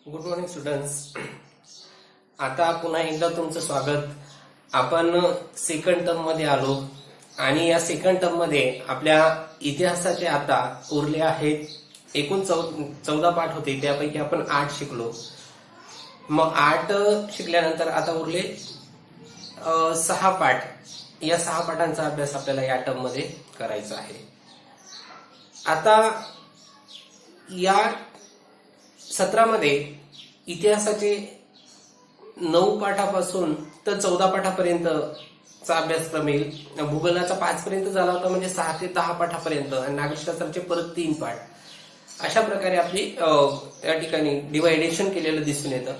Good morning students. आता पुन्हा एकदा तुमचं स्वागत. आपण सेकंड टर्म मध्ये आलो आणि या सेकंड टर्म मध्ये आपल्या इतिहासाचे आता उरले आहेत एकूण 14 पाठ होते, त्यापैकी आपण 8 शिकलो. मग 8 शिकल्यानंतर आता उरले 6 पाठ. या 6 पाठांचा अभ्यास आपल्याला या टर्म मध्ये करायचा आहे. आता या सत्रामध्ये इतिहासाचे 9 पाठापासून तर 14 पाठापर्यंतचा अभ्यासक्रम येईल. भूगोलाचा 5 पर्यंत झाला होता, म्हणजे 6 ते 10 पाठापर्यंत, आणि नागरिकशास्त्राचे परत 3 पाठ. अशा प्रकारे आपली त्या ठिकाणी डिवायडेशन केलेलं दिसून येतं.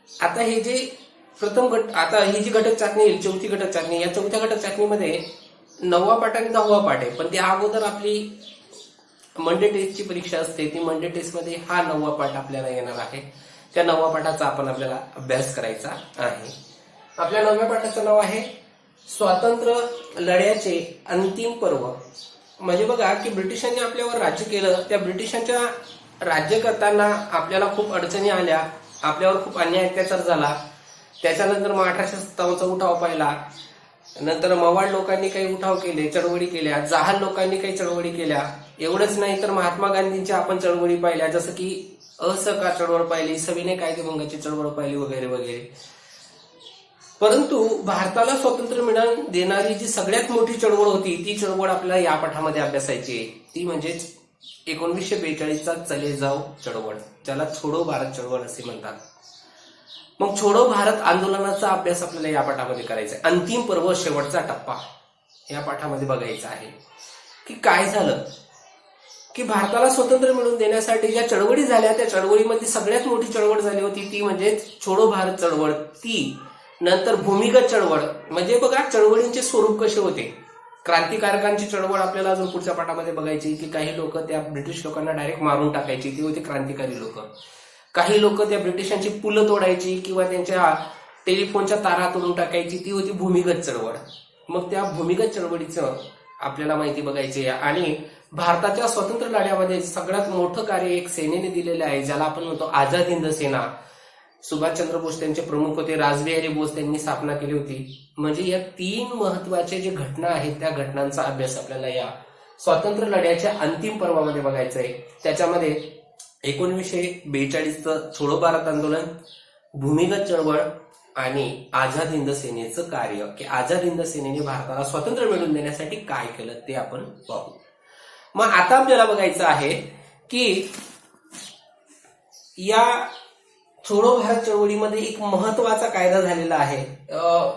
आता हे जे प्रथम आता ही जी घटक चाचणी येईल, चौथी घटक चाचणी, या चौथ्या घटक चाचणीमध्ये 9वा पाठ आणि 10वा पाठ आहे. पण त्या अगोदर आपली मंडे टेस्टची परीक्षा असते. ती मंडे टेस्ट मध्ये हा 9वा पाठ आपल्याला येणार आहे. त्या 9व्या पाठाचा आपण आपल्याला अभ्यास करायचा आहे. आपल्या 9व्या पाठाचं नाव आहे स्वातंत्र्य लढ्याचे अंतिम पर्व. म्हणजे बघा की ब्रिटिशांनी आपल्यावर राज्य केलं. त्या ब्रिटिशांच्या राज्य करताना आपल्याला खूप अडचणी आल्या, आपल्यावर खूप अन्याय अत्याचार झाला. त्याच्यानंतर मग 1857चा उठाव पाहिला. नंतर मवाळ लोकांनी काही उठाव केले, चळवळी केल्या. जहाल लोकांनी काही चळवळी केल्या. एवढंच नाही तर महात्मा गांधींच्या आपण चळवळी पाहिल्या, जसं की असहकार चळवळ पाहिली, सविनय कायदेभंगाची चळवळ पाहिली, वगैरे वगैरे. परंतु भारताला स्वातंत्र्य मिळवून देणारी जी सगळ्यात मोठी चळवळ होती, ती चळवळ आपल्याला या पाठामध्ये अभ्यासायची आहे. ती म्हणजेच 1942चा चले जाव चळवळ, ज्याला छोडो भारत चळवळ असे म्हणतात. मग छोडो भारत आंदोलनाचा अभ्यास आपल्याला या पाठामध्ये करायचा आहे. अंतिम पर्व, शेवटचा टप्पा या पाठामध्ये बघायचा आहे की काय झालं, की भारताला स्वातंत्र्य मिळवून देण्यासाठी ज्या चळवळी झाल्या, त्या चळवळीमध्ये सगळ्यात मोठी चळवळ झाली होती ती म्हणजे छोडो भारत चळवळ. ती नंतर भूमिगत चळवळ. म्हणजे बघा चळवळींचे स्वरूप कसे होते. क्रांतिकारकांची चळवळ आपल्याला अजून पुढच्या पाठामध्ये बघायची, की काही लोक त्या ब्रिटिश लोकांना डायरेक्ट मारून टाकायची, ती होती क्रांतिकारी लोक. काही लोक त्या ब्रिटिशांची पुलं तोडायची किंवा त्यांच्या टेलिफोनच्या तारा तोडून टाकायची, ती होती भूमिगत चळवळ. मग त्या भूमिगत चळवळीचं आपल्याला माहिती बघायची आहे. आणि भारताच्या स्वातंत्र्य लढ्यामध्ये सगळ्यात मोठं कार्य एक सेनेने दिलेलं आहे, ज्याला आपण म्हणतो आझाद हिंद सेना. सुभाषचंद्र बोस त्यांचे प्रमुख होते, रासबिहारी बोस त्यांनी स्थापना केली होती. म्हणजे या 3 महत्वाचे जे घटना आहेत, त्या घटनांचा अभ्यास आपल्याला या स्वातंत्र्य लढ्याच्या अंतिम पर्वामध्ये बघायचा आहे. त्याच्यामध्ये 1942चं छोडो भारत आंदोलन, भूमिगत चळवळ आणि आझाद हिंद सेनेचं कार्य, की आझाद हिंद सेनेने भारताला स्वातंत्र्य मिळवून देण्यासाठी काय केलं ते आपण पाहू. मग आता आपल्याला बघायचं आहे की या छोडो भारत चळवळीमध्ये एक महत्वाचा कायदा झालेला आहे.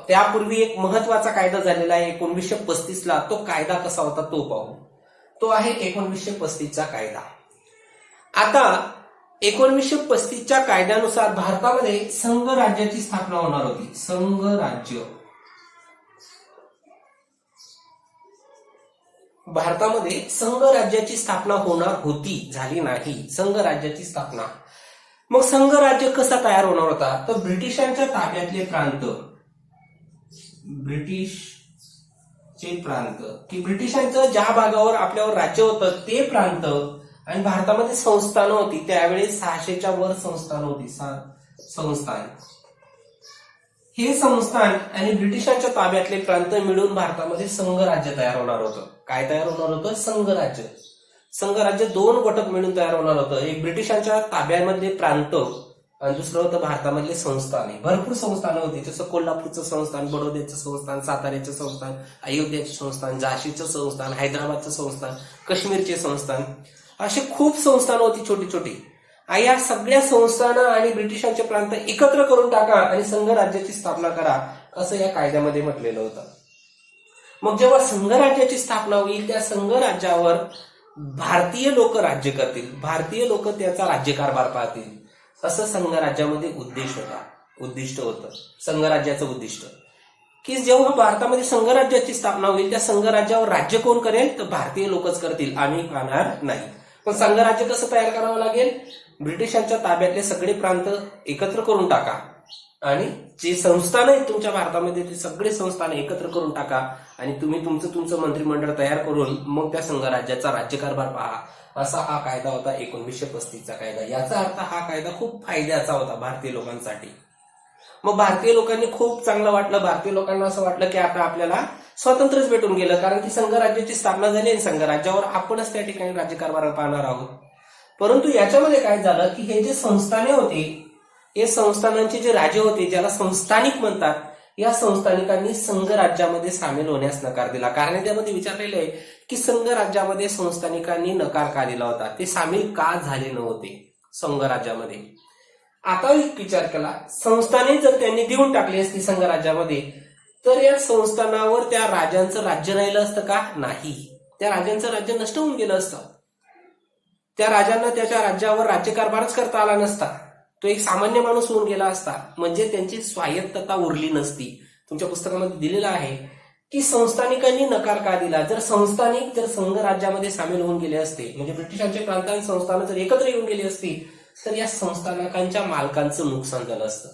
त्यापूर्वी एक महत्वाचा कायदा झालेला आहे 1935ला. तो कायदा कसा होता तो पाहू. तो आहे 1935चा कायदा. आता 1935च्या कायद्यानुसार भारतामध्ये संघ राज्याची स्थापना होणार होती. संघ राज्य भारतामध्ये संघ राज्याची स्थापना होणार होती, झाली नाही. संघ राज्याची स्थापना. मग संघ राज्य कसा तयार होणार होता, तर ब्रिटिशांच्या ताब्यातले प्रांत, ब्रिटिशचे प्रांत, की ब्रिटिशांचं ज्या भागावर आपल्यावर राज्य होतं ते प्रांत, आणि भारतामध्ये संस्थानं होती. त्यावेळेस 600च्या वर संस्थानं होती. संस्थान, हे संस्थान आणि ब्रिटिशांच्या ताब्यातले प्रांत मिळून भारतामध्ये संघ राज्य तयार होणार होतं. काय तयार होणार होतं? संघ राज्य. संघ राज्य 2 घटक मिळून तयार होणार होतं. एक ब्रिटिशांच्या ताब्यामधले प्रांत आणि दुसरं होतं भारतामधले संस्थाने. भरपूर संस्थानं होती, जसं कोल्हापूरचं संस्थान, बडोद्याचं संस्थान, साताऱ्याचं संस्थान, अयोध्याचं संस्थान, झाशीचं संस्थान, हैदराबादचं संस्थान, काश्मीरचे संस्थान, अशी खूप संस्थानं होती छोटी छोटी. या सगळ्या संस्थानं आणि ब्रिटिशांचे प्रांत एकत्र करून टाका आणि संघ राज्याची स्थापना करा, असं या कायद्यामध्ये म्हटलेलं होतं. मग जेव्हा संघ राज्याची स्थापना होईल, त्या संघ राज्यावर भारतीय लोक राज्य करतील, भारतीय लोक त्याचा राज्यकारभार पाहतील, असं संघ राज्यामध्ये उद्दिष्ट होतं. संघ राज्याचं उद्दिष्ट, की जेव्हा भारतामध्ये संघ राज्याची स्थापना होईल, त्या संघ राज्यावर राज्य कोण करेल, तर भारतीय लोकच करतील, आम्ही पाहणार नाही. पण संघ राज्य कसं तयार करावं लागेल? ब्रिटिशांच्या ताब्यातले सगळे प्रांत एकत्र करून टाका आणि जे संस्थान आहेत तुमच्या भारतामध्ये ते सगळे संस्थान एकत्र करून टाका आणि तुम्ही तुमचं मंत्रिमंडळ तयार करून मग त्या संघराज्याचा राज्यकारभार पहा. असा हा कायदा होता 1935चा कायदा. याचा अर्थ हा कायदा खूप फायद्याचा होता भारतीय लोकांसाठी. मग भारतीय लोकांनी खूप चांगलं वाटलं. भारतीय लोकांना असं वाटलं की आता आपल्याला स्वातंत्र्यच भेटून गेलं, कारण की संघराज्याची स्थापना झाली आणि संघराज्यावर आपणच त्या ठिकाणी राज्यकारभार पाहणार आहोत. परंतु याच्यामध्ये काय झालं की हे जे संस्थाने होते, हे संस्थानांचे जे राजे होते, ज्याला संस्थानिक म्हणतात, या संस्थानिकांनी संघराज्यामध्ये सामील होण्यास नकार दिला. कारण त्यामध्ये विचारलेलं आहे की संघराज्यामध्ये संस्थानिकांनी नकार का दिला होता, ते सामील का झाले नव्हते संघराज्यामध्ये. आता एक विचार केला, संस्थाने जर त्यांनी देऊन टाकली असती संघराज्यामध्ये, तर या संस्थानावर त्या राजांचं राज्य राहिलं असतं का? नाही. त्या राजांचं राज्य नष्ट होऊन गेलं असतं. त्या राजांना त्याच्या राज्यावर राज्यकारभारच करता आला नसता. तो एक सामान्य माणूस होऊन गेला असता. म्हणजे त्यांची स्वायत्तता उरली नसती. तुमच्या पुस्तकामध्ये दिलेलं आहे की संस्थानिकांनी नकार का दिला. जर संस्थानिक जर संघराज्यामध्ये सामील होऊन गेले असते, म्हणजे ब्रिटिशांचे प्रांत आणि संस्थानं जर एकत्र येऊन गेली असती, तर या संस्थानकांच्या मालकांचं नुकसान झालं असतं.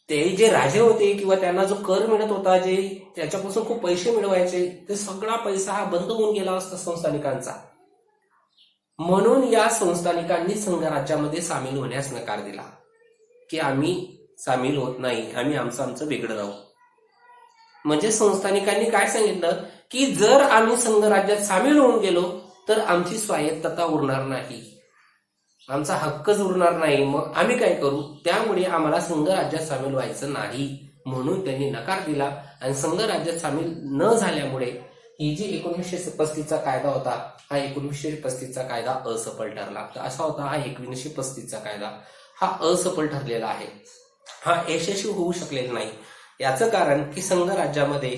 ते जे राजे होते किंवा त्यांना जो कर मिळत होता, जे त्याच्यापासून खूप पैसे मिळवायचे, ते सगळा पैसा हा बंद होऊन गेला असता संस्थानिकांचा. म्हणून या संस्थानिकांनी संघराज्यामध्ये सामील होण्यास नकार दिला की आम्ही सामील होत नाही, आम्ही आमचं वेगळं राहू. म्हणजे संस्थानिकांनी काय सांगितलं की जर आम्ही संघराज्यात सामील होऊन गेलो तर आमची स्वायत्तता उरणार नाही, आमचा हक्कच उरणार नाही. मग आम्ही काय करू? त्यामुळे आम्हाला संघराज्यात सामील व्हायचं नाही. म्हणून त्यांनी नकार दिला आणि संघराज्यात सामील न झाल्यामुळे ही जी 1935चा कायदा होता, हा 1935चा कायदा असफल ठरला. तर असा होता हा 1935चा कायदा. हा असफल ठरलेला आहे, हा यशस्वी होऊ शकलेला नाही. याचं कारण की संघराज्यामध्ये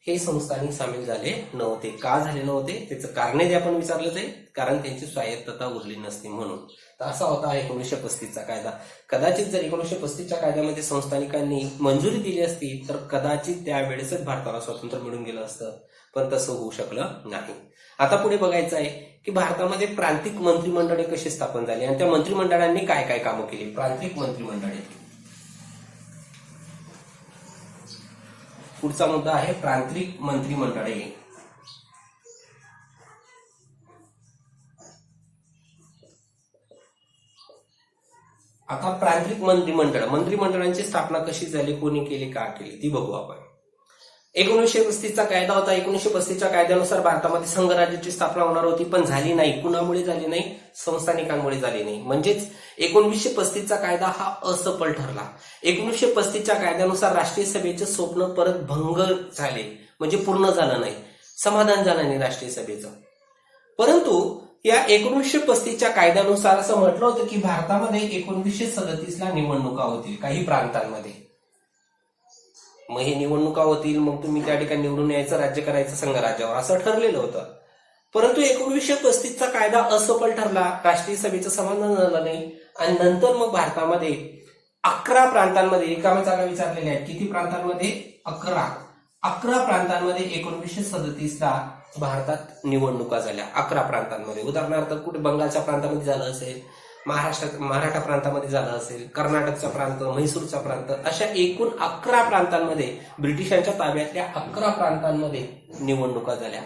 हे संस्थानिक सामील झाले नव्हते. का झाले नव्हते त्याचं कारणे जे आपण विचारलं ते, कारण त्यांची स्वायत्तता उरली नसती म्हणून. तर असा होता 1935चा कायदा. कदाचित जर 1935च्या कायद्यामध्ये संस्थानिकांनी मंजुरी दिली असती तर कदाचित त्यावेळेसच भारताला स्वातंत्र्य मिळून गेलं असतं, पण तसं होऊ शकलं नाही. आता पुढे बघायचं आहे की भारतामध्ये प्रांतिक मंत्रिमंडळे कशी स्थापन झाली आणि त्या मंत्रिमंडळांनी काय काय कामं केली. प्रांतिक मंत्रिमंडळे, पुढचा मुद्दा आहे प्रांतिक मंत्रिमंडळे. आता प्रांतिक मंत्रिमंडळांची स्थापना कशी झाली, कोणी केली, का केली, ती बघू आपण. 1935चा कायदा होता. 1935च्या कायद्यानुसार भारतामध्ये संघराज्याची स्थापना होणार होती, पण झाली नाही. कुणामुळे झाली नाही? संस्थानिकांमुळे झाली नाही. म्हणजेच 1935चा कायदा हा असफल ठरला. 1935च्या कायद्यानुसार राष्ट्रीय सभेचे स्वप्न परत भंग झाले, म्हणजे पूर्ण झालं नाही, समाधान झालं नाही राष्ट्रीय सभेचं. परंतु या 1935च्या कायद्यानुसार असं म्हटलं होतं की भारतामध्ये 1937ला निवडणुका होतील काही प्रांतांमध्ये. मग हे निवडणुका होतील, मग तुम्ही त्या ठिकाणी निवडून यायचं, राज्य करायचं संघराज्यावर, असं ठरलेलं होतं. परंतु 1935चा कायदा असफल ठरला, राष्ट्रीय सभेचं समाधान झालं नाही आणि नंतर मग भारतामध्ये 11 प्रांतांमध्ये रिकाम्या जागा विचारलेल्या आहेत. किती प्रांतांमध्ये? 11 प्रांतांमध्ये 1937ला भारतात निवडणुका झाल्या. 11 प्रांतांमध्ये. उदाहरणार्थ कुठे बंगालच्या प्रांतामध्ये झालं असेल, मराठा प्रांतामध्ये झालं असेल, कर्नाटकचा प्रांत, म्हैसूरचा प्रांत, अशा एकूण 11 प्रांतांमध्ये, ब्रिटिशांच्या ताब्यातल्या 11 प्रांतांमध्ये निवडणुका झाल्या.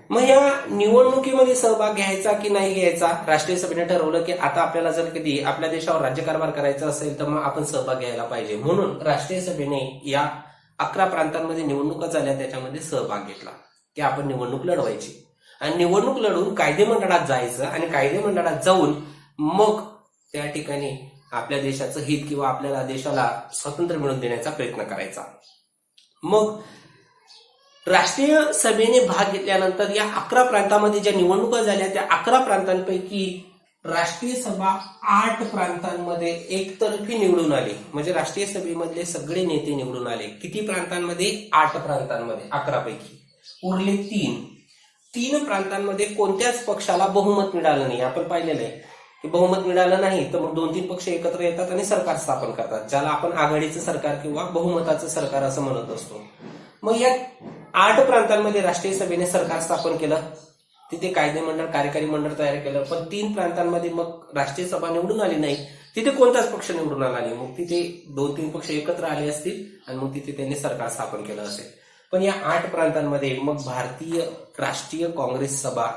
मग या निवडणुकीमध्ये सहभाग घ्यायचा की नाही घ्यायचा, राष्ट्रीय सभेने ठरवलं की आता आपल्याला जर कधी आपल्या देशावर राज्यकारभार करायचा असेल तर मग आपण सहभाग घ्यायला पाहिजे. म्हणून राष्ट्रीय सभेने या 11 प्रांतांमध्ये निवडणुका झाल्या, त्याच्यामध्ये सहभाग घेतला की आपण निवडणूक लढवायची आणि निवडणूक लढवून कायदेमंडळात जायचं आणि कायदेमंडळात जाऊन मग त्या ठिकाणी आपल्या देशाचं हित किंवा आपल्या देशाला स्वातंत्र्य मिळवून देण्याचा प्रयत्न करायचा. मग राष्ट्रीय सभेने भाग घेतल्यानंतर या 11 प्रांतांमध्ये ज्या निवडणुका झाल्या त्या 11 प्रांतांपैकी राष्ट्रीय सभा 8 प्रांतांमध्ये एकतर्फी निवडून आली. म्हणजे राष्ट्रीय सभेमधले सगळे नेते निवडून आले. किती प्रांतांमध्ये? 8 प्रांतांमध्ये. 11 पैकी उरले 3 प्रांतांमध्ये कोणत्याच पक्षाला बहुमत मिळालं नाही. आपण पाहिलेलं आहे की बहुमत मिळालं नाही तर मग 2-3 पक्ष एकत्र येतात आणि सरकार स्थापन करतात, ज्याला आपण आघाडीचं सरकार किंवा बहुमताचं सरकार असं म्हणत असतो. मग या 8 प्रांतांमध्ये राष्ट्रीय सभेने सरकार स्थापन केलं, तिथे कायदेमंडळ, कार्यकारी मंडळ तयार केलं. पण 3 प्रांतांमध्ये मग राष्ट्रीय सभा निवडून आली नाही. तिथे कोणताच पक्ष निवडून आला नाही. मग तिथे 2-3 पक्ष एकत्र आले असतील आणि मग तिथे त्यांनी सरकार स्थापन केलं असेल. पण या 8 प्रांतांमध्ये मग भारतीय राष्ट्रीय काँग्रेस सभा,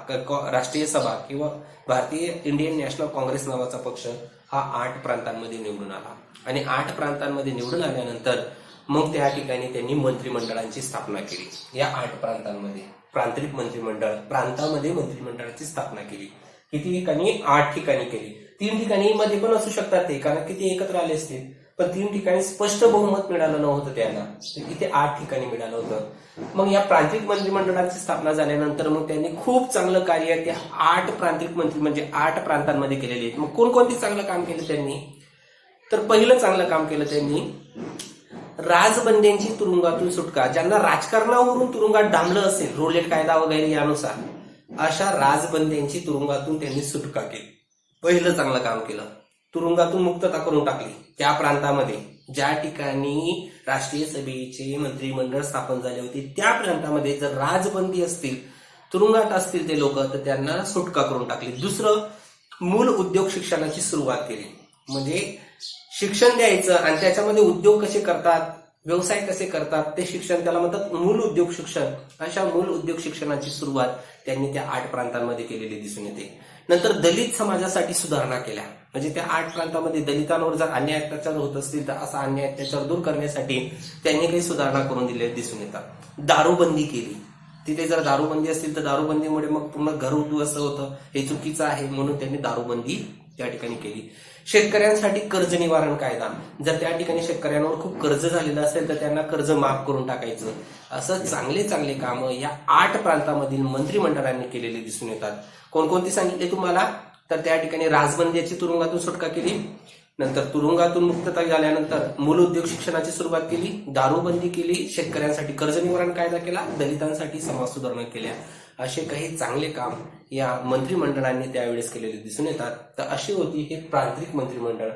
राष्ट्रीय सभा किंवा भारतीय इंडियन नॅशनल काँग्रेस नावाचा पक्ष हा 8 प्रांतांमध्ये निवडून आला. आणि 8 प्रांतांमध्ये निवडून आल्यानंतर मग त्या ठिकाणी त्यांनी मंत्रिमंडळांची स्थापना केली. या 8 प्रांतांमध्ये प्रांतिक मंत्रिमंडळ, प्रांतामध्ये मंत्रिमंडळाची स्थापना केली. किती ठिकाणी? 8 ठिकाणी केली. 3 ठिकाणी मध्ये पण असू शकतात ते, कारण की ते एकत्र आले असतील. पण 3 ठिकाणी स्पष्ट बहुमत मिळालं नव्हतं त्यांना, तर इथे 8 ठिकाणी मिळालं होतं. मग या प्रांतिक मंत्रिमंडळाची स्थापना झाल्यानंतर मग त्यांनी खूप चांगलं कार्य त्या 8 प्रांतिक मंत्री म्हणजे 8 प्रांतांमध्ये केलेले आहेत. मग कोणकोणती चांगलं काम केलं त्यांनी? तर पहिलं चांगलं काम केलं त्यांनी, राजबंद्यांची तुरुंगातून सुटका. ज्यांना राजकारणावरून तुरुंगात डांबलं असेल, रोलेट कायदा वगैरे यानुसार, अशा राजबंद्यांची तुरुंगातून त्यांनी सुटका केली. पहिलं चांगलं काम केलं. तुरुंगातून मुक्तता करून टाकली त्या प्रांतामध्ये. ज्या ठिकाणी राष्ट्रीय सभेचे मंत्रिमंडळ स्थापन झाले होते त्या प्रांतामध्ये जर राजबंदी असतील, तुरुंगात असतील ते लोक, तर त्यांना सुटका करून टाकली. दुसरं, मूल उद्योग शिक्षणाची सुरुवात केली. म्हणजे शिक्षण द्यायचं आणि त्याच्यामध्ये उद्योग कसे करतात, व्यवसाय कसे करतात ते शिक्षण, त्याला म्हणतात मूल उद्योग शिक्षण. अशा मूल उद्योग शिक्षणाची सुरुवात त्यांनी त्या 8 प्रांतांमध्ये केलेली दिसून येते. नंतर दलित समाजासाठी सुधारणा केल्या. म्हणजे त्या 8 प्रांतामध्ये दलितांवर जर अन्याय अत्याचार होत असतील तर असा अन्याय अत्याचार दूर करण्यासाठी त्यांनी काही सुधारणा करून दिलेल्या दिसून येतात. दारूबंदी केली. तिथे जर दारूबंदी असतील तर दारूबंदीमुळे मग पूर्ण घर उद्ध्वस्त होतं, हे चुकीचं आहे, म्हणून त्यांनी दारूबंदी त्या ठिकाणी केली. शेतकऱ्यांसाठी कर्ज निवारण कायदा. जर त्या ठिकाणी शेतकऱ्यांवर खूप कर्ज झालेलं असेल तर त्यांना कर्ज माफ करून टाकायचं. असं चांगले चांगले कामं या 8 प्रांतामधील मंत्रिमंडळांनी केलेले दिसून येतात. कोणकोणती सांगितले तुम्हाला? तर त्या ठिकाणी राजबंदीची तुरुंगातून सुटका केली, नंतर तुरुंगातून मुक्तता झाल्यानंतर मूल उद्योग शिक्षणाची सुरुवात केली, दारूबंदी केली, शेतकऱ्यांसाठी कर्ज निवारण कायदा केला, दलितांसाठी समाज सुधारणा केल्या. असे काही चांगले काम या मंत्रिमंडळांनी त्यावेळेस केलेले दिसून येतात. तर अशी होती हे प्रांतिक मंत्रिमंडळ.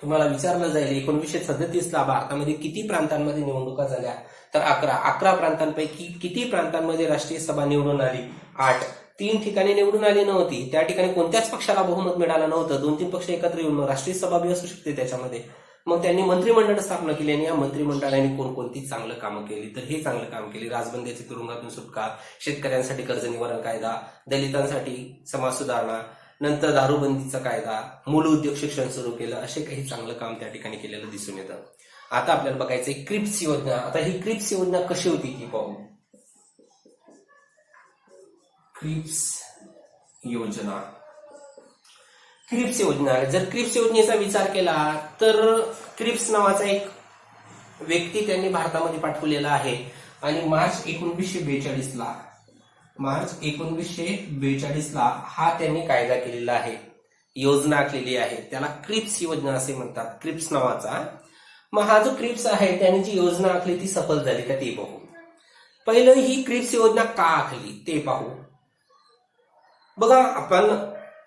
तुम्हाला विचारलं जाईल 1937ला भारतामध्ये किती प्रांतांमध्ये निवडणुका झाल्या? तर 11 प्रांतांपैकी किती प्रांतांमध्ये राष्ट्रीय सभा निवडून आली? 8. 3 ठिकाणी निवडून आली नव्हती. त्या ठिकाणी कोणत्याच पक्षाला बहुमत मिळालं नव्हतं. 2-3 पक्ष एकत्र येऊन राष्ट्रीय सभा बी असू शकते त्याच्यामध्ये. मग त्यांनी मंत्रिमंडळ स्थापना केली आणि या मंत्रिमंडळाने कोणकोणती चांगलं कामं केली? तर हे चांगलं काम केली. राजबंदीची तुरुंगातून सुटका, शेतकऱ्यांसाठी कर्ज निवारण कायदा, दलितांसाठी समाज सुधारणा, नंतर दारूबंदीचा कायदा, मूल उद्योग शिक्षण सुरू केलं. असे काही चांगलं काम त्या ठिकाणी केलेलं दिसून येतं. आता आपल्याला बघायचंय क्रिप्स योजना. आता ही क्रिप्स योजना कशी होती ती पाहू. क्रिप्स योजना. क्रिप्स योजना, जर क्रिप्स योजनेचा विचार केला तर क्रिप्स नावाचा एक व्यक्ती त्यांनी भारतामध्ये पाठवलेला आहे आणि मार्च 1942ला हा त्यांनी कायदा केलेला आहे, योजना आखलेली आहे. त्याला क्रिप्स योजना असे म्हणतात, क्रिप्स नावाचा. मग हा जो क्रिप्स आहे त्याने जी योजना आखली ती सफल झाली का ते पाहू. पहिलं ही क्रिप्स योजना का आखली ते पाहू. बघा, आपण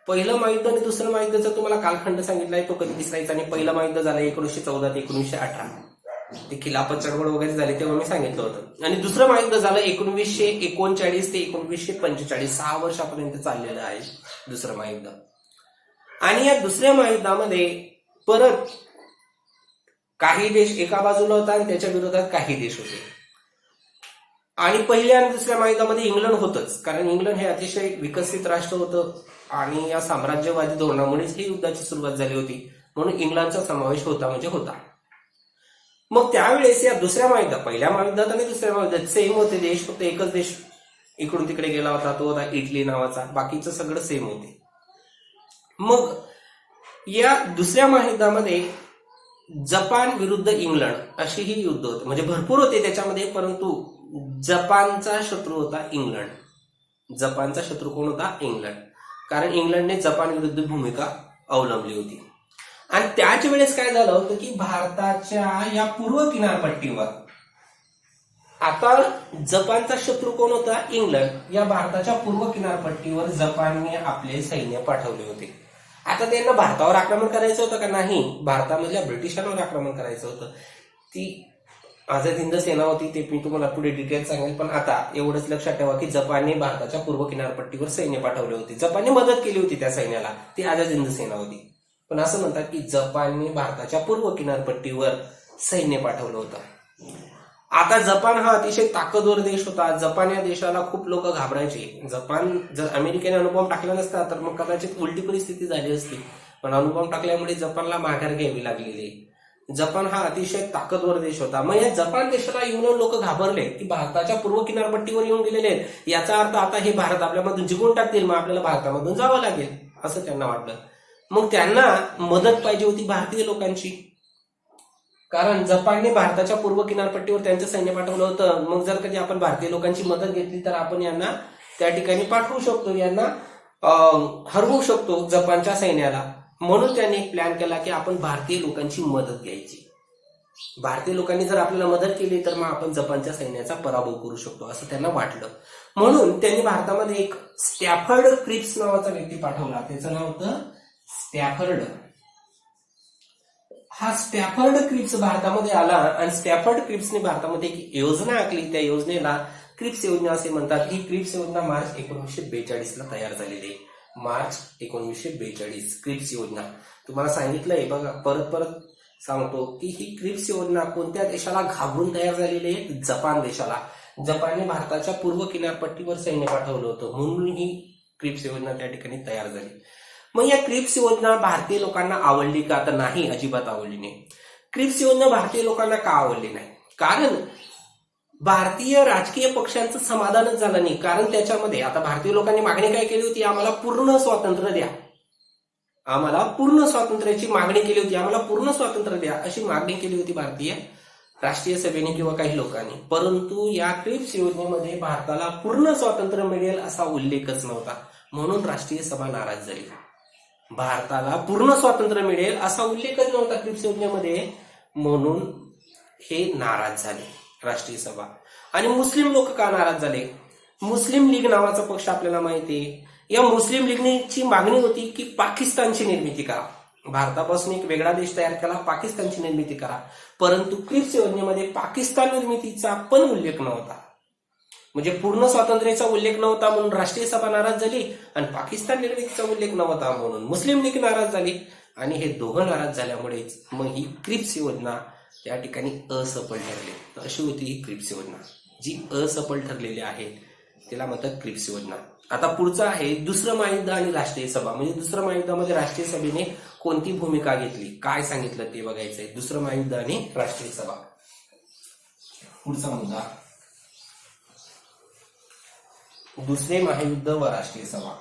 पहिलं महायुद्ध आणि दुसरं महायुद्धाचा तुम्हाला कालखंड सांगितलाय, तो कधी दिसायचा. आणि पहिलं महायुद्ध झालं 1914 ते 1918, ते खिलाफत चळवळ वगैरे झाली तेव्हा मी सांगितलं होतं. आणि दुसरं महायुद्ध झालं 1939 ते 1945, 6 वर्षापर्यंत चाललेलं आहे दुसरं महायुद्ध. आणि या दुसऱ्या महायुद्धामध्ये परत काही देश एका बाजूला होता आणि त्याच्या विरोधात काही देश होते. आणि पहिल्या आणि दुसऱ्या महायुद्धामध्ये इंग्लंड होतच, कारण इंग्लंड हे अतिशय विकसित राष्ट्र होतं आणि या साम्राज्यवादी धोरणामुळेच ही युद्धाची सुरुवात झाली होती, म्हणून इंग्लंडचा समावेश होता म्हणजे होता. मग त्यावेळेस या दुसऱ्या महायुद्धात, पहिल्या महायुद्धात आणि दुसऱ्या महायुद्धात सेम होते देश, फक्त एकच देश इकडून तिकडे गेला होता, तो होता इटली नावाचा, बाकीचं सगळं सेम होते. मग या दुसऱ्या महायुद्धामध्ये जपान विरुद्ध इंग्लंड अशी ही युद्ध होते, म्हणजे भरपूर होते त्याच्यामध्ये, परंतु जपानचा शत्रू होता इंग्लंड. जपानचा शत्रू कोण होता? इंग्लंड. कारण इंग्लंडने जपान विरुद्ध भूमिका अवलंबली होती. आणि त्याच वेळेस काय झालं होतं की भारताच्या या पूर्व किनारपट्टीवर, आता जपानचा शत्रू कोण होता? इंग्लंड. या भारताच्या पूर्व किनारपट्टीवर जपानने आपले सैन्य पाठवले होते. आता त्यांना भारतावर आक्रमण करायचं होतं का? नाही, भारतामधल्या ब्रिटिशांवर आक्रमण करायचं होतं. ती आझाद हिंद सेना होती, ते मी तुम्हाला पुढे डिटेल सांगेल. पण आता एवढंच लक्षात ठेवा की जपानने भारताच्या पूर्व किनारपट्टीवर सैन्य पाठवले होते. जपानने मदत केली होती त्या सैन्याला, ती आझाद हिंद सेना होती. पण असं म्हणतात की जपानने भारताच्या पूर्व किनारपट्टीवर सैन्य पाठवलं होतं. आता जपान हा अतिशय ताकदवर देश होता. जपान या देशाला खूप लोक घाबरायचे. जपान जर अमेरिकेने अणुबॉम्ब टाकला नसता तर मग कदाचित उलटी परिस्थिती झाली असती, पण अणुबॉम्ब टाकल्यामुळे जपानला माघार घ्यावी लागलेली. जपान हा अतिशय ताकदवर देश होता. मग या जपान देशाला येऊन लोक घाबरले की भारताच्या पूर्व किनारपट्टीवर येऊन गेलेले आहेत, याचा अर्थ आता हे भारत आपल्यामधून जिंकून टाकतील, मग आपल्याला भारतामधून जावं लागेल असं त्यांना वाटलं. मग त्यांना मदत पाहिजे होती भारतीय लोकांची, कारण जपानने भारताच्या पूर्व किनारपट्टीवर त्यांचं सैन्य पाठवलं होतं. मग जर कधी आपण भारतीय लोकांची मदत घेतली तर आपण यांना त्या ठिकाणी पाठवू शकतो, यांना हरवू शकतो जपानच्या सैन्याला. म्हणून त्यांनी एक प्लॅन केला की आपण भारतीय लोकांची मदत घ्यायची. भारतीय लोकांनी जर आपल्याला मदत केली तर मग आपण जपानच्या सैन्याचा पराभव करू शकतो असं त्यांना वाटलं. म्हणून त्यांनी भारतामध्ये एक स्टॅफर्ड क्रिप्स नावाचा व्यक्ती पाठवला. त्याचं नाव होतं स्टॅफर्ड. हा स्टॅफर्ड क्रिप्स भारतामध्ये आला आणि स्टॅफर्ड क्रिप्सने भारतामध्ये एक योजना आखली. त्या योजनेला क्रिप्स योजना असे म्हणतात. ही क्रिप्स योजना मार्च 1942 ला तयार झालेली आहे. मार्च 1942 क्रिप्स योजना. तुम्हाला सांगितलंय बघा, परत सांगतो की ही क्रिप्स योजना कोणत्या देशाला घाबरून तयार झालेली आहे? जपान देशाला. जपानने भारताच्या पूर्व किनारपट्टीवर सैन्य पाठवलं होतं म्हणून ही क्रिप्स योजना त्या ठिकाणी तयार झाली. मग या क्रिप्स योजना भारतीय लोकांना आवडली का? तर नाही, अजिबात आवडली नाही. क्रिप्स योजना भारतीय लोकांना का आवडली नाही? कारण भारतीय राजकीय पक्षांचं समाधानच झालं नाही. कारण त्याच्यामध्ये आता भारतीय लोकांनी मागणी काय केली होती? आम्हाला पूर्ण स्वातंत्र्य द्या, आम्हाला पूर्ण स्वातंत्र्याची मागणी केली होती, आम्हाला पूर्ण स्वातंत्र्य द्या अशी मागणी केली होती भारतीय राष्ट्रीय सभेने किंवा काही लोकांनी. परंतु या क्रिप्स योजनेमध्ये भारताला पूर्ण स्वातंत्र्य मिळेल असा उल्लेखच नव्हता, म्हणून राष्ट्रीय सभा नाराज झाली. भारताला पूर्ण स्वातंत्र्य मिळेल असा उल्लेखच नव्हता क्रिप्स योजनेमध्ये, म्हणून हे नाराज झाले राष्ट्रीय सभा. आणि मुस्लिम लोक का नाराज झाले? मुस्लिम लीग नावाचा पक्ष आपल्याला माहिती आहे. या मुस्लिम लीगची मागणी होती की पाकिस्तानची निर्मिती करा, भारतापासून एक वेगळा देश तयार केला, पाकिस्तानची निर्मिती करा. परंतु क्रिप्स योजनेमध्ये पाकिस्तान निर्मितीचा पण उल्लेख नव्हता. म्हणजे पूर्ण स्वातंत्र्याचा उल्लेख नव्हता म्हणून राष्ट्रीय सभा नाराज झाली, आणि पाकिस्तान निर्मितीचा उल्लेख नव्हता म्हणून मुस्लिम लीग नाराज झाली. आणि हे दोघं नाराज झाल्यामुळेच मग ही क्रिप्स योजना त्या ठिकाणी असफल ठरली. अशी होती ही क्रिप्स योजना, जी असफल ठरलेली आहे तिला म्हणतात क्रिप्स योजना. आता पुढचं आहे दुसरं महायुद्ध आणि राष्ट्रीय सभा. म्हणजे दुसरं महायुद्धामध्ये राष्ट्रीय सभेने कोणती भूमिका घेतली, काय सांगितलं ते बघायचंय. दुसरं महायुद्ध आणि राष्ट्रीय सभा. पुढचा मुद्दा, दुसरे महायुद्ध व राष्ट्रीय सभा.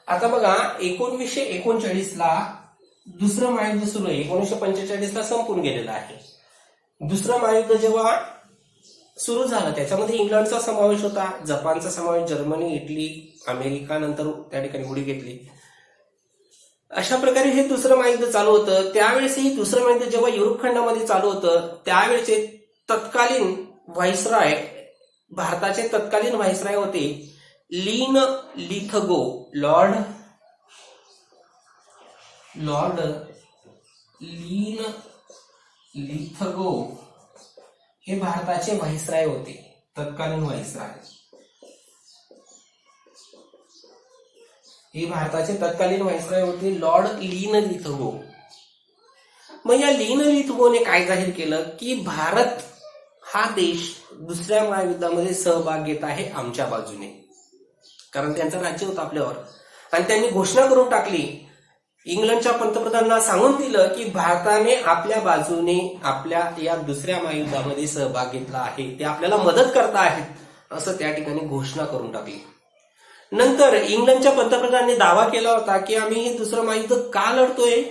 आता बघा 1939 ला दुसरं महायुद्ध सुरू आहे. 1945 ला संपून गेलेलं आहे. दुसरं महायुद्ध जेव्हा सुरू झालं त्याच्यामध्ये इंग्लंडचा समावेश होता, जपानचा समावेश, जर्मनी, इटली, अमेरिका नंतर त्या ठिकाणी उडी घेतली. अशा प्रकारे हे दुसरं महायुद्ध चालू होतं. त्यावेळेस ही दुसरं महायुद्ध जेव्हा युरोप खंडामध्ये चालू होतं त्यावेळेचे तत्कालीन व्हाईसरॉय, भारताचे तत्कालीन व्हाईसरॉय होते लीन लिथगो. लॉर्ड लीन लिथगो हे भारताचे व्हाईसरॉय होते, तत्कालीन व्हाईसरॉय. हे भारताचे तत्कालीन व्हाईसरॉय होते लॉर्ड लीन लिथगो. मग या लीन लिथगोने काय जाहीर केलं की भारत हा देश दुसऱ्या महायुद्धामध्ये सहभाग घेत आहे आमच्या बाजूने, कारण त्यांचं राज्य होतं आपल्यावर. आणि त्यांनी घोषणा करून टाकली, इंग्लंडच्या पंतप्रधानांना सांगून दिलं की भारताने आपल्या बाजूने आपल्या या दुसऱ्या महायुद्धामध्ये सहभाग घेतला आहे, ते आपल्याला मदत करता आहेत असं त्या ठिकाणी घोषणा करून टाकली. नंतर इंग्लंडच्या पंतप्रधानांनी दावा केला होता की आम्ही हे दुसरं महायुद्ध का लढतोय?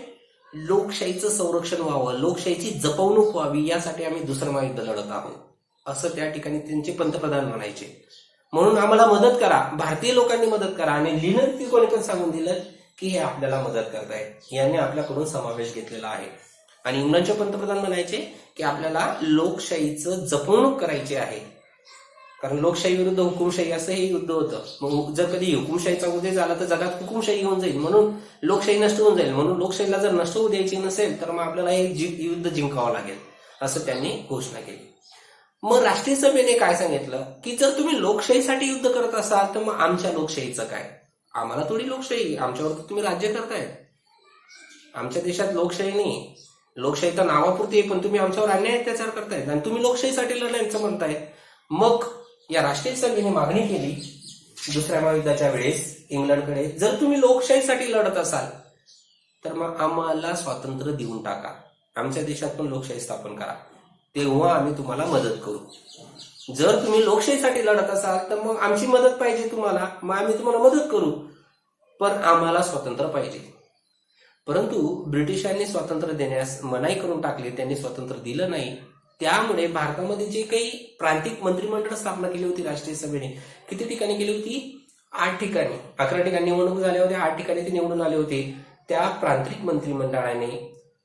लोकशाहीचं संरक्षण व्हावं, लोकशाहीची जपवणूक व्हावी, यासाठी आम्ही दुसरं महायुद्ध लढत आहोत असं त्या ठिकाणी त्यांचे पंतप्रधान म्हणायचे. म्हणून आम्हाला मदत करा, भारतीय लोकांनी मदत करा. आणि लीन लिथगोने पण सांगून दिलं की हे आपल्याला मदत करतायत, यांनी आपल्याकडून समावेश घेतलेला आहे. आणि इंग्लंडचे पंतप्रधान म्हणायचे की आपल्याला लोकशाहीचं जपवणूक करायची आहे, कारण लोकशाही विरुद्ध हुकुमशाही असं हे युद्ध होतं. मग जर कधी हुकुमशाहीचा उदय झाला तर जगात हुकुमशाही होऊन जाईल, म्हणून लोकशाही नष्ट होऊन जाईल. म्हणून लोकशाहीला जर नष्ट होऊ द्यायची नसेल तर मग आपल्याला हे युद्ध जिंकावं लागेल. असं त्यांनी घोषणा केली. मग राष्ट्रीय सभेने काय सांगितलं की जर तुम्ही लोकशाहीसाठी युद्ध करत असाल तर मग आमच्या लोकशाहीचं काय? आम्हाला थोडी लोकशाही, आमच्यावर तर तुम्ही राज्य करताय. आमच्या देशात लोकशाही नाही, लोकशाही तर नावापुरती आहे, पण तुम्ही आमच्यावर अन्याय अत्याचार करतायत आणि तुम्ही लोकशाहीसाठी लढायचं म्हणताय. मग या राष्ट्रीय सभेने मागणी केली दुसऱ्या महायुद्धाच्या वेळेस इंग्लंडकडे, जर तुम्ही लोकशाहीसाठी लढत असाल तर मग आम्हाला स्वातंत्र्य देऊन टाका, आमच्या देशात पण लोकशाही स्थापन करा, तेव्हा आम्ही तुम्हाला मदत करू. जर तुम्ही लोकशाहीसाठी लढत असाल तर मग आमची मदत पाहिजे तुम्हाला, मग आम्ही तुम्हाला मदत करू, पण आम्हाला स्वातंत्र्य पाहिजे. परंतु ब्रिटिशांनी स्वातंत्र्य देण्यास मनाई करून टाकली, त्यांनी स्वातंत्र्य दिलं नाही. त्यामुळे भारतामध्ये जे काही प्रांतिक मंत्रिमंडळ स्थापना केली होती राष्ट्रीय सभेने, किती ठिकाणी केली होती? 8 ठिकाणी. 11 ठिकाणी निवडणूक झाल्या होत्या, 8 ठिकाणी ते निवडून आले होते. त्या प्रांतिक मंत्रिमंडळाने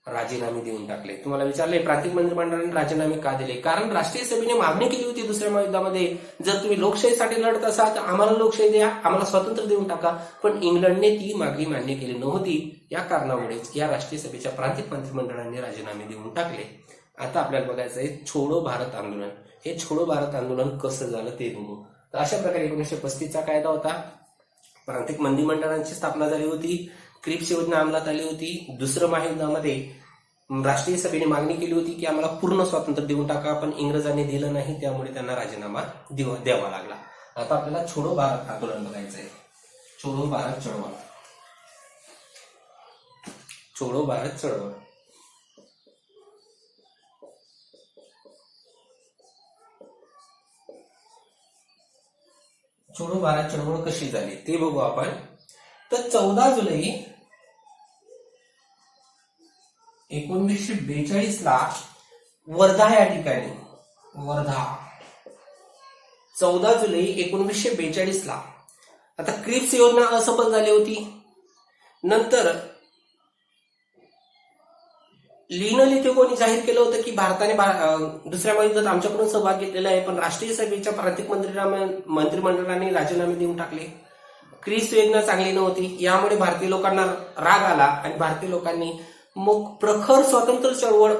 राजीनामे देऊन टाकले. तुम्हाला विचारले प्रांतिक मंत्रिमंडळाने राजीनामे का दिले? कारण राष्ट्रीय सभेने मागणी केली होती दुसऱ्या महायुद्धामध्ये, जर तुम्ही लोकशाहीसाठी लढत असाल तर आम्हाला लोकशाही द्या, आम्हाला स्वातंत्र्य देऊन टाका. पण इंग्लंडने ती मागणी मान्य केली नव्हती. या कारणामुळेच या राष्ट्रीय सभेच्या प्रांतिक मंत्रिमंडळाने राजीनामे देऊन टाकले. आता आपल्याला बघायचं आहे छोडो भारत आंदोलन. हे छोडो भारत आंदोलन कसं झालं ते बघू. तर अशा प्रकारे 1935चा कायदा होता, प्रांतिक मंत्रिमंडळांची स्थापना झाली होती, क्रिप्स योजना अंमलात आली होती. दुसरं महायुद्धामध्ये राष्ट्रीय सभेने मागणी केली होती की आम्हाला पूर्ण स्वातंत्र्य देऊन टाका, पण इंग्रजांनी दिलं नाही, त्यामुळे त्यांना राजीनामा द्यावा लागला. आता आपल्याला छोडो भारत आंदोलन बघायचं आहे. छोडो भारत चळवळ. छोडो भारत चळवळ छोडो भारत चळवळ कशी झाली ते बघू आपण. तर 14 जुलै 1942 ला वर्धा या ठिकाणी, वर्धा 14 जुलै 1942 ला. आता क्रिप्स योजना असफल झाली होती. नंतर लिनल कोणी जाहीर केलं होतं की भारताने दुसऱ्या महायुद्धात आमच्याकडून सहभाग घेतलेला आहे, पण राष्ट्रीय सभेच्या प्रांतिक मंत्रिमंडळाने राजीनामे देऊन टाकले. क्रिप्स योजना चांगली नव्हती, यामुळे भारतीय लोकांना राग आला आणि भारतीय लोकांनी मग प्रखर स्वातंत्र्य चळवळ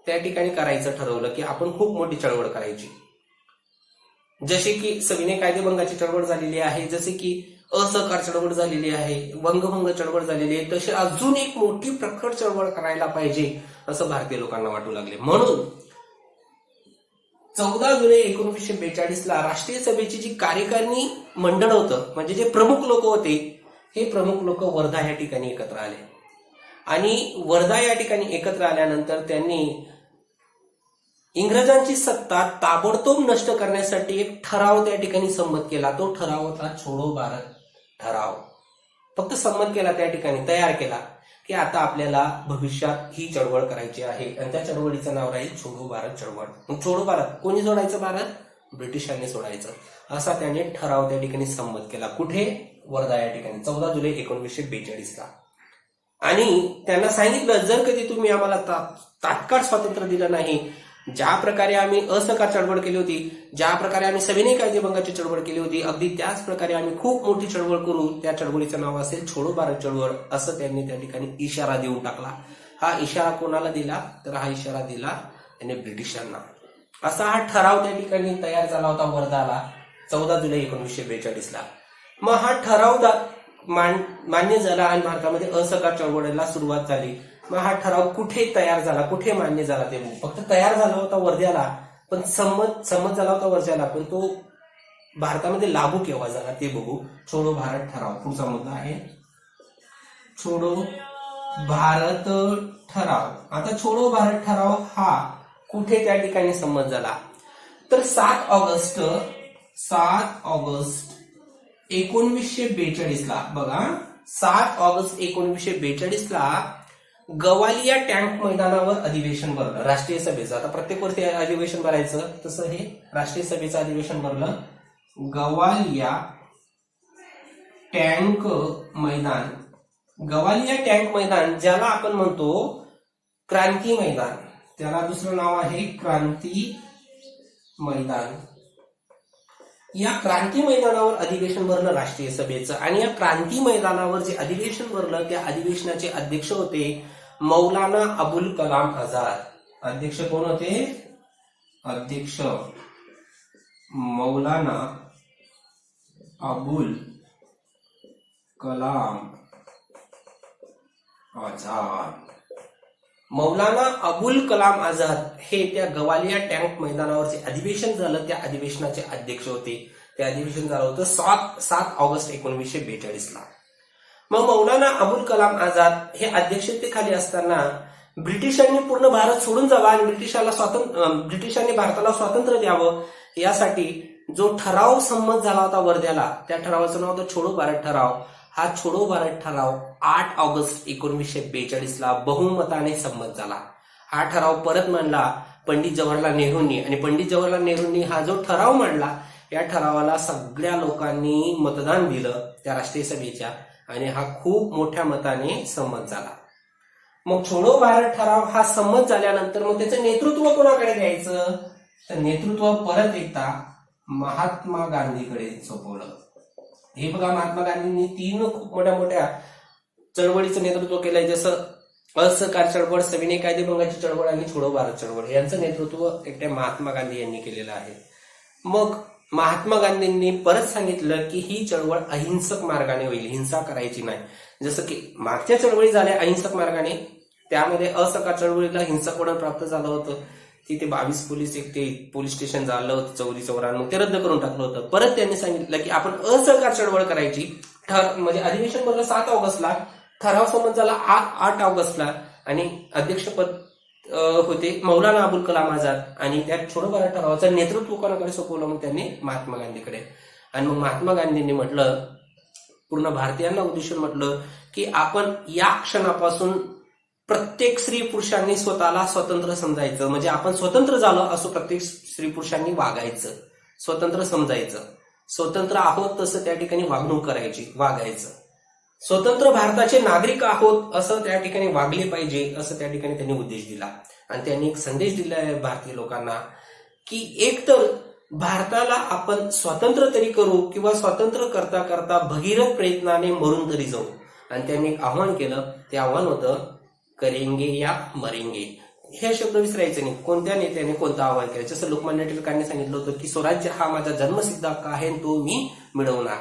त्या ठिकाणी करायचं ठरवलं की आपण खूप मोठी चळवळ करायची. जसे की सविनय कायदेभंगाची चळवळ झालेली आहे, जसे की असहकार चळवळ झालेली आहे, वंगभंग चळवळ झालेली आहे, तसे अजून एक मोठी प्रखर चळवळ करायला पाहिजे असं भारतीय लोकांना वाटू लागले. म्हणून 14 जुलै 1942 ला राष्ट्रीय सभेची जी कार्यकारिणी मंडळ होतं, म्हणजे जे प्रमुख लोक होते, हे प्रमुख लोक वर्धा या ठिकाणी एकत्र आले. आणि वर्धा या ठिकाणी एकत्र आल्यानंतर त्यांनी इंग्रजांची सत्ता ताबडतोब नष्ट करण्यासाठी एक ठराव त्या ठिकाणी संमत केला. तो ठराव होता छोडो भारत ठराव. फक्त संमत केला, त्या ठिकाणी तयार केला की आता आपल्याला भविष्यात ही चळवळ करायची आहे आणि त्या चळवळीचं नाव राहील छोडो भारत चळवळ. मग छोडो भारत कोणी सोडायचं? भारत ब्रिटिशांनी सोडायचं, असा त्याने ठराव त्या ठिकाणी संमत केला. कुठे? वर्धा या ठिकाणी 14 जुलै 1942 ला. आणि त्यांना सांगितलं जर कधी तुम्ही आम्हाला तात्काळ स्वातंत्र्य दिलं नाही, ज्या प्रकारे आम्ही असहकार चळवळ केली होती, ज्या प्रकारे आम्ही सविनय कायदेभंगाची चळवळ केली होती, अगदी त्याच प्रकारे आम्ही खूप मोठी चळवळ करू, त्या चळवळीचं नाव असेल छोडो भारत चळवळ, असं त्यांनी त्या ठिकाणी इशारा देऊन टाकला. हा इशारा कोणाला दिला? तर हा इशारा दिला त्यांनी ब्रिटिशांना. असा हा ठराव त्या ठिकाणी तयार झाला होता वर्धाला 14 जुलै 1942 ला. मग हा ठराव मान्य झाला आणि भारतामध्ये असहकार चळवळीला सुरुवात झाली. मग हा ठराव कुठे तयार झाला, कुठे मान्य झाला ते बघू. फक्त तयार झाला होता वर्ध्याला, पण संमत झाला होता वर्ध्याला, पण तो भारतामध्ये लागू केव्हा झाला ते बघू. छोडो भारत ठराव पुढचा मुद्दा आहे. छोडो भारत ठराव. आता छोडो भारत ठराव हा कुठे त्या ठिकाणी संमत झाला? तर 7 ऑगस्ट 1942 ला बघा, 7 ऑगस्ट 1942 ला गवालिया टँक मैदानावर अधिवेशन भरलं राष्ट्रीय सभेचं. आता प्रत्येक वर्षी अधिवेशन भरायचं, तसं हे राष्ट्रीय सभेचं अधिवेशन भरलं. गवालिया टँक मैदान. गवालिया टँक मैदान ज्याला आपण म्हणतो क्रांती मैदान, त्याला दुसरं नाव आहे क्रांती मैदान. या क्रांती मैदानावर अधिवेशन भरलं राष्ट्रीय सभेचं. आणि या क्रांती मैदानावर जे अधिवेशन भरलं त्या अधिवेशनाचे अध्यक्ष होते मौलाना अबुल कलाम आझाद. अध्यक्ष कोण होते? अध्यक्ष मौलाना अबुल कलाम आझाद. मौलाना अबुल कलाम आझाद हे त्या गवालिया टँक मैदानावर जे अधिवेशन झालं त्या अधिवेशनाचे अध्यक्ष होते. ते अधिवेशन झालं होतं 7 ऑगस्ट 1942 ला. मग मौलाना अबुल कलाम आझाद हे अध्यक्षतेखाली असताना ब्रिटिशांनी पूर्ण भारत सोडून जावा आणि ब्रिटिशांनी भारताला स्वातंत्र्य द्यावं यासाठी जो ठराव संमत झाला होता वर्ध्याला, त्या ठरावाचं नाव होतं छोडो भारत ठराव. हा छोडो भारत ठराव 8 ऑगस्ट 1942 ला बहुमताने संमत झाला. हा ठराव परत मांडला पंडित जवाहरलाल नेहरूंनी आणि पंडित जवाहरलाल नेहरूंनी हा जो ठराव मांडला या ठरावाला सगळ्या लोकांनी मतदान दिलं त्या राष्ट्रीय सभेच्या आणि हा खूप मोठ्या मताने संमत झाला. मग छोडो भारत ठराव हा संमत झाल्यानंतर मग त्याचं नेतृत्व कोणाकडे द्यायचं? तर नेतृत्व परत एकदा महात्मा गांधीकडे सोपवलं. हे बघा, महात्मा गांधींनी 3 खूप मोठ्या चळवळीचं नेतृत्व केलंय, जसं असहकार चळवळ, सविनय कायदेभंगाची चळवळ आणि छोडो भारत चळवळ. यांचं नेतृत्व एकट्या महात्मा गांधी यांनी केलेलं आहे. मग महात्मा गांधींनी परत सांगितलं की ही चळवळ अहिंसक मार्गाने होईल, हिंसा करायची नाही. जसं की मागच्या चळवळी झाल्या अहिंसक मार्गाने, त्यामध्ये असहकार चळवळीला हिंसक वळण प्राप्त झालं होतं. तिथे 22 पोलीस पोलीस स्टेशन झालं होतं, चौरी चौऱ्याण्णव ते रद्द करून टाकलं होतं. परत त्यांनी सांगितलं की आपण असहकार चळवळ करायची. म्हणजे अधिवेशन भरलं 7 ऑगस्टला, ठराव संमत झाला 8 ऑगस्टला आणि अध्यक्षपद होते मौलाना अबुल कलाम आझाद. आणि त्या छोडो भारत ठरावाचं नेतृत्व कोणाकडे सोपवलं? मग त्यांनी महात्मा गांधीकडे. आणि मग महात्मा गांधींनी म्हटलं, पूर्ण भारतीयांना उद्देशून म्हटलं की आपण या क्षणापासून प्रत्येक स्त्री पुरुषांनी स्वतःला स्वतंत्र समजायचं. म्हणजे आपण स्वतंत्र झालो असं प्रत्येक स्त्री पुरुषांनी वागायचं, स्वतंत्र समजायचं. स्वतंत्र आहोत तसं त्या ठिकाणी वागणूक करायची, वागायचं. स्वतंत्र भारताचे नागरिक आहोत असं त्या ठिकाणी वागले पाहिजे, असं त्या ठिकाणी त्यांनी उद्देश दिला. आणि त्यांनी एक संदेश दिला आहे भारतीय लोकांना की एकतर भारताला आपण स्वतंत्र तरी करू किंवा स्वतंत्र करता करता भगीरथ प्रयत्नाने मरून तरी जाऊ. आणि त्यांनी एक आव्हान केलं, ते आव्हान होतं करेंगे या मरेंगे. हे शब्द विसरायचे नाही. कोणत्या नेत्याने कोणतं आव्हान केलं? जसं लोकमान्य टिळकांनी सांगितलं होतं की स्वराज्य हा माझा जन्मसिद्ध हक्क आहे, तो मी मिळवणार.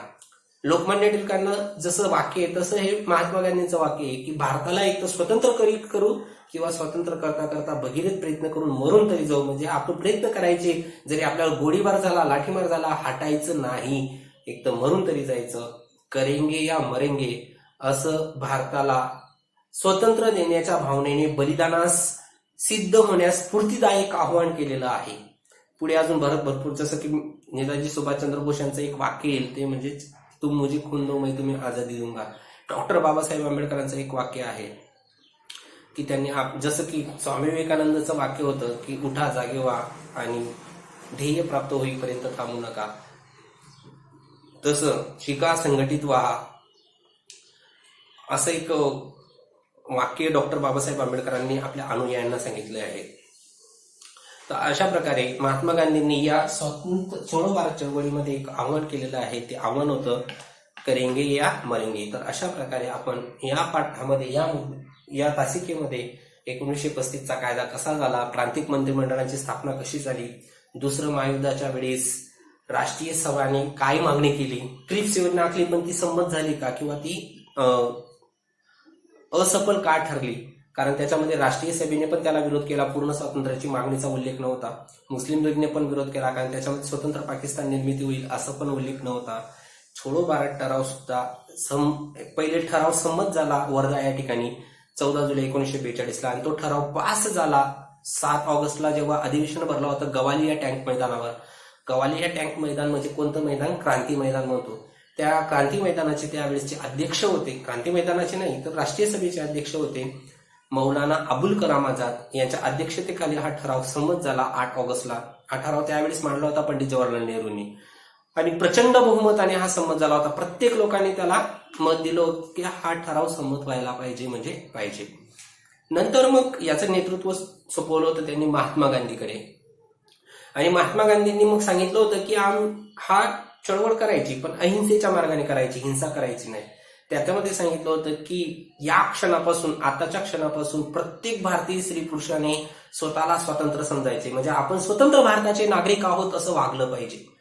लोकमान्य टिळकांना जसं वाक्य आहे तसं हे महात्मा गांधींचं वाक्य आहे की भारताला एक तर स्वतंत्र करू किंवा स्वतंत्र करता करता भगीरथ प्रयत्न करून मरून तरी जाऊ. म्हणजे आपण प्रयत्न करायचे, जरी आपल्याला गोळीबार झाला, लाठीमार झाला, हटायचं नाही, एक तर मरून तरी जायचं. करेंगे या मरेंगे असं भारताला स्वतंत्र देण्याच्या भावनेने बलिदानास सिद्ध होण्यास स्फूर्तिदायक आव्हान केलेलं आहे. पुढे अजून भरपूर, जसं की नेताजी सुभाषचंद्र बोस यांचं एक वाक्य येईल, ते म्हणजे तुम मुझे खून दो मैं तुम्हें आजादी दूंगा. डॉक्टर बाबासाहेब आंबेडकरांचं एक वाक्य आहे की त्यांनी जसं की स्वामी विवेकानंदचं वाक्य होतं की उठा, जागे व्हा आणि ध्येय प्राप्त होईपर्यंत थांबू नका, तसं शिका, संघटित व्हा, असं एक वाक्य डॉक्टर बाबासाहेब आंबेडकरांनी आपल्या अनुयायांना सांगितले आहे. तर अशा प्रकारे महात्मा गांधींनी या छोडो भारत चळवळीमध्ये एक आव्हान केलेलं आहे. ते आव्हान होतं करेंगे या मरेंगे. तर अशा प्रकारे आपण या पाठामध्ये या तासिकेमध्ये 1935चा कायदा कसा झाला, प्रांतिक मंत्रिमंडळाची स्थापना कशी झाली, दुसरं महायुद्धाच्या वेळेस राष्ट्रीय सभाने काय मागणी केली, ट्रिप्स योजना आखली पण ती संमत झाली का किंवा ती असफल का ठरली, कारण त्याच्यामध्ये राष्ट्रीय सभेने पण त्याला विरोध केला, पूर्ण स्वातंत्र्याची मागणीचा उल्लेख नव्हता. मुस्लिम लीगने पण विरोध केला, कारण त्याच्यामध्ये स्वतंत्र पाकिस्तान निर्मिती होईल असं पण उल्लेख नव्हता. छोडो भारत ठराव सुद्धा पहिले ठराव संमत झाला वर्धा या ठिकाणी 14 जुलै 1942 आणि तो ठराव पास झाला 7 ऑगस्टला जेव्हा अधिवेशन भरलं होतं गवालिया टँक मैदानावर. गवालिया टँक मैदान म्हणजे कोणतं मैदान? क्रांती मैदान म्हणतो. त्या क्रांती मैदानाचे त्यावेळेसचे अध्यक्ष होते, क्रांती मैदानाचे नाही तर राष्ट्रीय सभेचे अध्यक्ष होते मौलाना अबुल कलाम आझाद यांच्या अध्यक्षतेखाली हा ठराव संमत झाला 8 ऑगस्टला. हा ठराव त्यावेळेस मांडला होता पंडित जवाहरलाल नेहरूंनी आणि प्रचंड बहुमताने हा संमत झाला होता. प्रत्येक लोकांनी त्याला मत दिलं होतं की हा ठराव संमत व्हायला पाहिजे म्हणजे पाहिजे. नंतर मग याचं नेतृत्व सोपवलं होतं त्यांनी महात्मा गांधीकडे आणि महात्मा गांधींनी मग सांगितलं होतं की हा चळवळ करायची पण अहिंसेच्या मार्गाने करायची, हिंसा करायची नाही. त्याच्यामध्ये सांगितलं होतं की या क्षणापासून, आताच्या क्षणापासून प्रत्येक भारतीय स्त्री पुरुषाने स्वतःला स्वतंत्र समजायचे, म्हणजे आपण स्वतंत्र भारताचे नागरिक आहोत असं वागलं पाहिजे.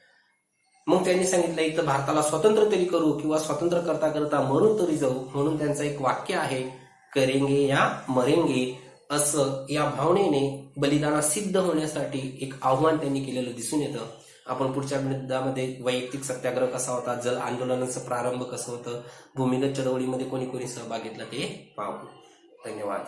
मग त्यांनी सांगितलं एक तर भारताला स्वतंत्र तरी करू किंवा स्वतंत्र करता करता मरू तरी जाऊ. म्हणून त्यांचं एक वाक्य आहे, करेंगे या मरेंगे, असं या भावनेने बलिदाना सिद्ध होण्यासाठी एक आव्हान त्यांनी केलेलं दिसून येतं. आपण पुढच्या मुद्द्यामध्ये वैयक्तिक सत्याग्रह कसा होता, जल आंदोलनाचा प्रारंभ कसं होतं, भूमिगत चळवळीमध्ये कोणी कोणी सहभाग घेतला ते पाहू. धन्यवाद.